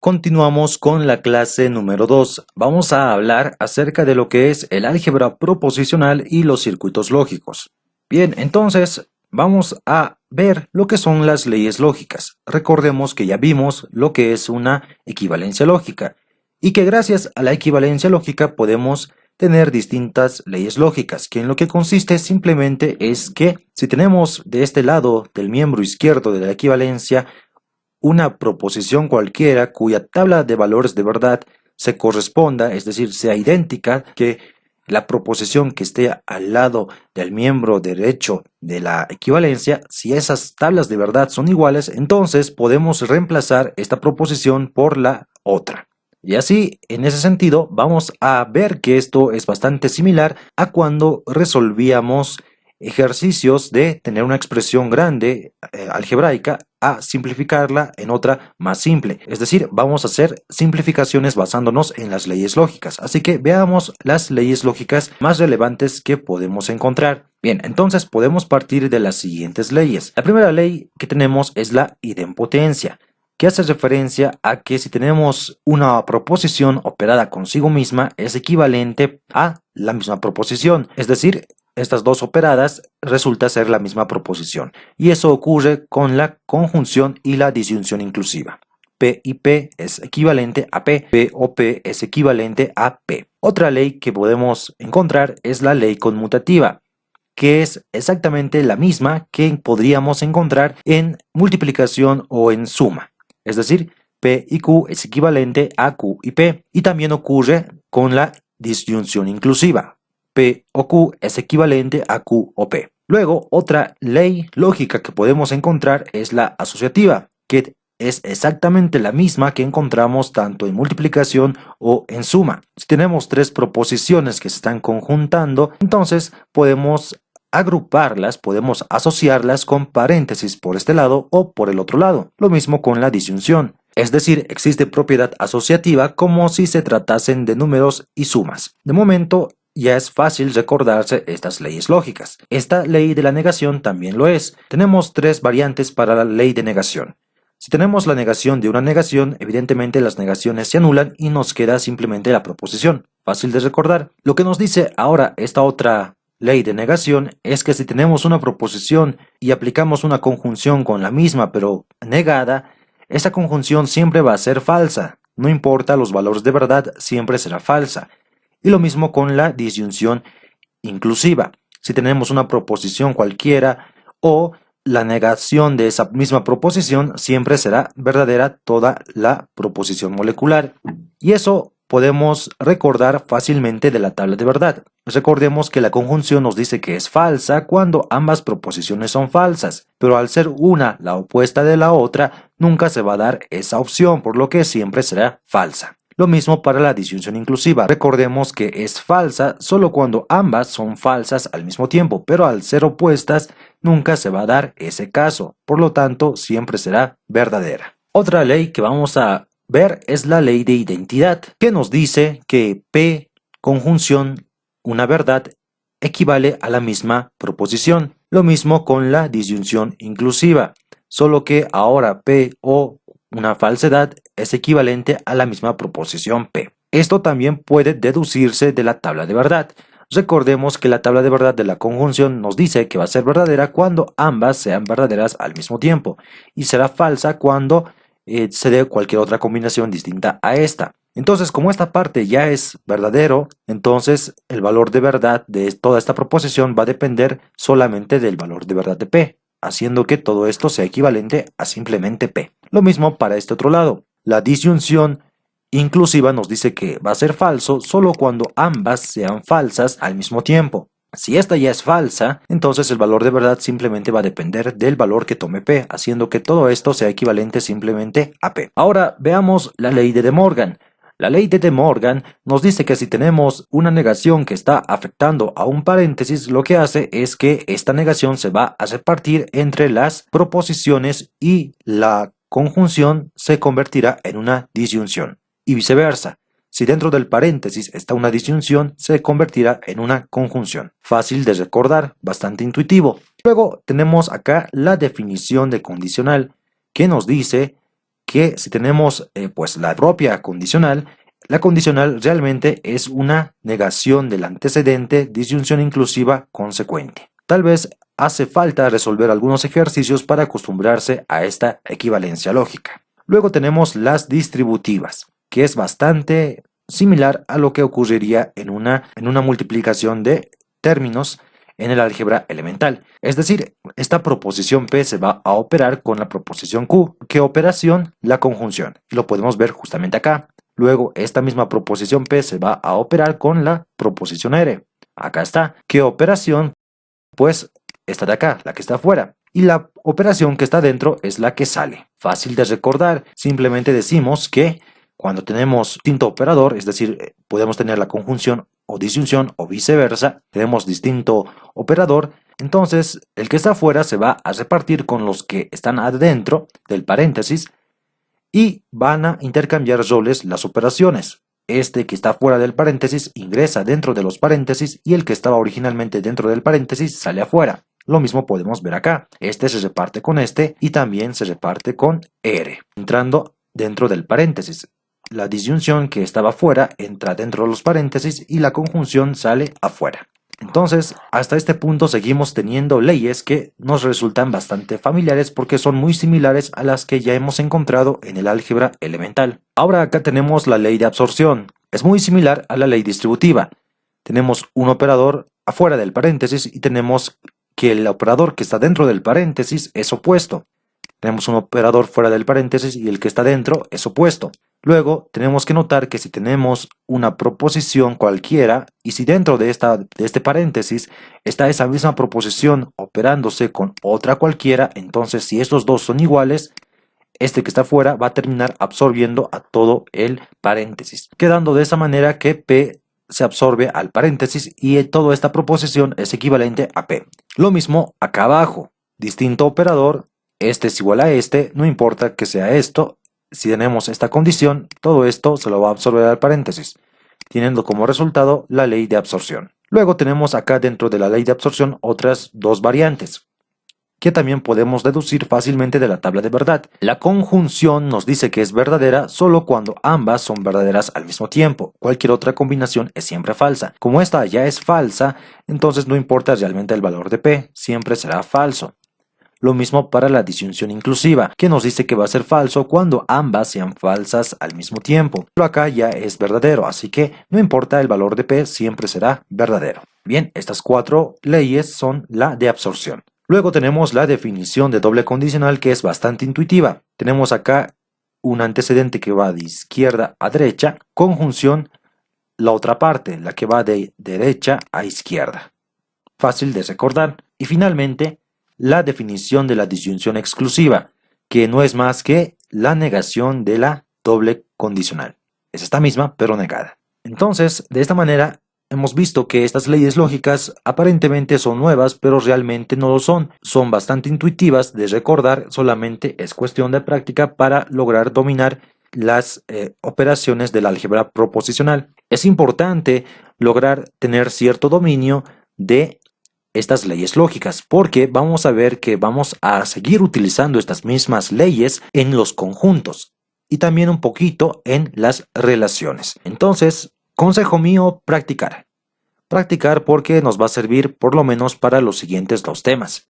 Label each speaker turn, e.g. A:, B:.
A: Continuamos con la clase número 2. Vamos a hablar acerca de lo que es el álgebra proposicional y los circuitos lógicos. Bien, entonces vamos a ver lo que son las leyes lógicas. Recordemos que ya vimos lo que es una equivalencia lógica y que gracias a la equivalencia lógica podemos tener distintas leyes lógicas, que en lo que consiste simplemente es que si tenemos de este lado del miembro izquierdo de la equivalencia una proposición cualquiera cuya tabla de valores de verdad se corresponda, es decir, sea idéntica que la proposición que esté al lado del miembro derecho de la equivalencia, si esas tablas de verdad son iguales, entonces podemos reemplazar esta proposición por la otra. Y así, en ese sentido, vamos a ver que esto es bastante similar a cuando resolvíamos ejercicios de tener una expresión grande algebraica a simplificarla en otra más simple. Es decir, vamos a hacer simplificaciones basándonos en las leyes lógicas. Así que veamos las leyes lógicas más relevantes que podemos encontrar. Bien, entonces podemos partir de las siguientes leyes. La primera ley que tenemos es la idempotencia, que hace referencia a que si tenemos una proposición operada consigo misma es equivalente a la misma proposición. Es decir, estas dos operadas resulta ser la misma proposición, y eso ocurre con la conjunción y la disyunción inclusiva. P y P es equivalente a P, P o P es equivalente a P. Otra ley que podemos encontrar es la ley conmutativa, que es exactamente la misma que podríamos encontrar en multiplicación o en suma. Es decir, P y Q es equivalente a Q y P, y también ocurre con la disyunción inclusiva. P o Q es equivalente a Q o P. Luego, otra ley lógica que podemos encontrar es la asociativa, que es exactamente la misma que encontramos tanto en multiplicación o en suma. Si tenemos tres proposiciones que se están conjuntando, entonces podemos agruparlas, podemos asociarlas con paréntesis por este lado o por el otro lado. Lo mismo con la disyunción. Es decir, existe propiedad asociativa como si se tratasen de números y sumas. De momento, ya es fácil recordarse estas leyes lógicas. Esta ley de la negación también lo es. Tenemos tres variantes para la ley de negación. Si tenemos la negación de una negación, evidentemente las negaciones se anulan y nos queda simplemente la proposición. Fácil de recordar. Lo que nos dice ahora esta otra ley de negación es que si tenemos una proposición y aplicamos una conjunción con la misma pero negada, esa conjunción siempre va a ser falsa. No importa los valores de verdad, siempre será falsa. Y lo mismo con la disyunción inclusiva. Si tenemos una proposición cualquiera o la negación de esa misma proposición, siempre será verdadera toda la proposición molecular. Y eso podemos recordar fácilmente de la tabla de verdad. Recordemos que la conjunción nos dice que es falsa cuando ambas proposiciones son falsas, pero al ser una la opuesta de la otra, nunca se va a dar esa opción, por lo que siempre será falsa. Lo mismo para la disyunción inclusiva. Recordemos que es falsa solo cuando ambas son falsas al mismo tiempo, pero al ser opuestas nunca se va a dar ese caso. Por lo tanto, siempre será verdadera. Otra ley que vamos a ver es la ley de identidad, que nos dice que P conjunción una verdad equivale a la misma proposición. Lo mismo con la disyunción inclusiva, solo que ahora P o una falsedad es equivalente a la misma proposición P. Esto también puede deducirse de la tabla de verdad. Recordemos que la tabla de verdad de la conjunción nos dice que va a ser verdadera cuando ambas sean verdaderas al mismo tiempo y será falsa cuando se dé cualquier otra combinación distinta a esta. Entonces, como esta parte ya es verdadero, entonces el valor de verdad de toda esta proposición va a depender solamente del valor de verdad de P, haciendo que todo esto sea equivalente a simplemente P. Lo mismo para este otro lado. La disyunción inclusiva nos dice que va a ser falso solo cuando ambas sean falsas al mismo tiempo. Si esta ya es falsa, entonces el valor de verdad simplemente va a depender del valor que tome P, haciendo que todo esto sea equivalente simplemente a P. Ahora veamos la ley de De Morgan. La ley de De Morgan nos dice que si tenemos una negación que está afectando a un paréntesis, lo que hace es que esta negación se va a repartir entre las proposiciones y la conjunción se convertirá en una disyunción. Y viceversa. Si dentro del paréntesis está una disyunción, se convertirá en una conjunción. Fácil de recordar, bastante intuitivo. Luego tenemos acá la definición de condicional, que nos dice que si tenemos pues la propia condicional, la condicional realmente es una negación del antecedente, disyunción inclusiva consecuente. Tal vez hace falta resolver algunos ejercicios para acostumbrarse a esta equivalencia lógica. Luego tenemos las distributivas, que es bastante similar a lo que ocurriría en una multiplicación de términos en el álgebra elemental. Es decir, esta proposición P se va a operar con la proposición Q. ¿Qué operación? La conjunción. Lo podemos ver justamente acá. Luego, esta misma proposición P se va a operar con la proposición R. Acá está. ¿Qué operación? Pues esta de acá, la que está afuera. Y la operación que está dentro es la que sale. Fácil de recordar. Simplemente decimos que cuando tenemos distinto operador, es decir, podemos tener la conjunción o disyunción o viceversa, tenemos distinto operador, entonces el que está afuera se va a repartir con los que están adentro del paréntesis y van a intercambiar roles las operaciones. Este que está fuera del paréntesis ingresa dentro de los paréntesis y el que estaba originalmente dentro del paréntesis sale afuera. Lo mismo podemos ver acá. Este se reparte con este y también se reparte con R, entrando dentro del paréntesis. La disyunción que estaba fuera entra dentro de los paréntesis y la conjunción sale afuera. Entonces, hasta este punto seguimos teniendo leyes que nos resultan bastante familiares porque son muy similares a las que ya hemos encontrado en el álgebra elemental. Ahora acá tenemos la ley de absorción. Es muy similar a la ley distributiva. Tenemos un operador afuera del paréntesis y tenemos que el operador que está dentro del paréntesis es opuesto. Tenemos un operador fuera del paréntesis y el que está dentro es opuesto. Luego tenemos que notar que si tenemos una proposición cualquiera y si dentro de este paréntesis está esa misma proposición operándose con otra cualquiera, entonces si estos dos son iguales, este que está fuera va a terminar absorbiendo a todo el paréntesis, quedando de esa manera que P se absorbe al paréntesis y toda esta proposición es equivalente a P. Lo mismo acá abajo, distinto operador, este es igual a este, no importa que sea esto. Si tenemos esta condición, todo esto se lo va a absorber al paréntesis, teniendo como resultado la ley de absorción. Luego tenemos acá dentro de la ley de absorción otras dos variantes, que también podemos deducir fácilmente de la tabla de verdad. La conjunción nos dice que es verdadera solo cuando ambas son verdaderas al mismo tiempo. Cualquier otra combinación es siempre falsa. Como esta ya es falsa, entonces no importa realmente el valor de P, siempre será falso. Lo mismo para la disyunción inclusiva, que nos dice que va a ser falso cuando ambas sean falsas al mismo tiempo. Pero acá ya es verdadero, así que no importa el valor de P, siempre será verdadero. Bien, estas cuatro leyes son la de absorción. Luego tenemos la definición de doble condicional, que es bastante intuitiva. Tenemos acá un antecedente que va de izquierda a derecha, conjunción, la otra parte, la que va de derecha a izquierda. Fácil de recordar. Y finalmente, la definición de la disyunción exclusiva, que no es más que la negación de la doble condicional. Es esta misma, pero negada. Entonces, de esta manera, hemos visto que estas leyes lógicas aparentemente son nuevas, pero realmente no lo son. Son bastante intuitivas de recordar, solamente es cuestión de práctica para lograr dominar las operaciones del álgebra proposicional. Es importante lograr tener cierto dominio de estas leyes lógicas, porque vamos a ver que vamos a seguir utilizando estas mismas leyes en los conjuntos y también un poquito en las relaciones. Entonces, consejo mío, practicar. Practicar porque nos va a servir por lo menos para los siguientes dos temas.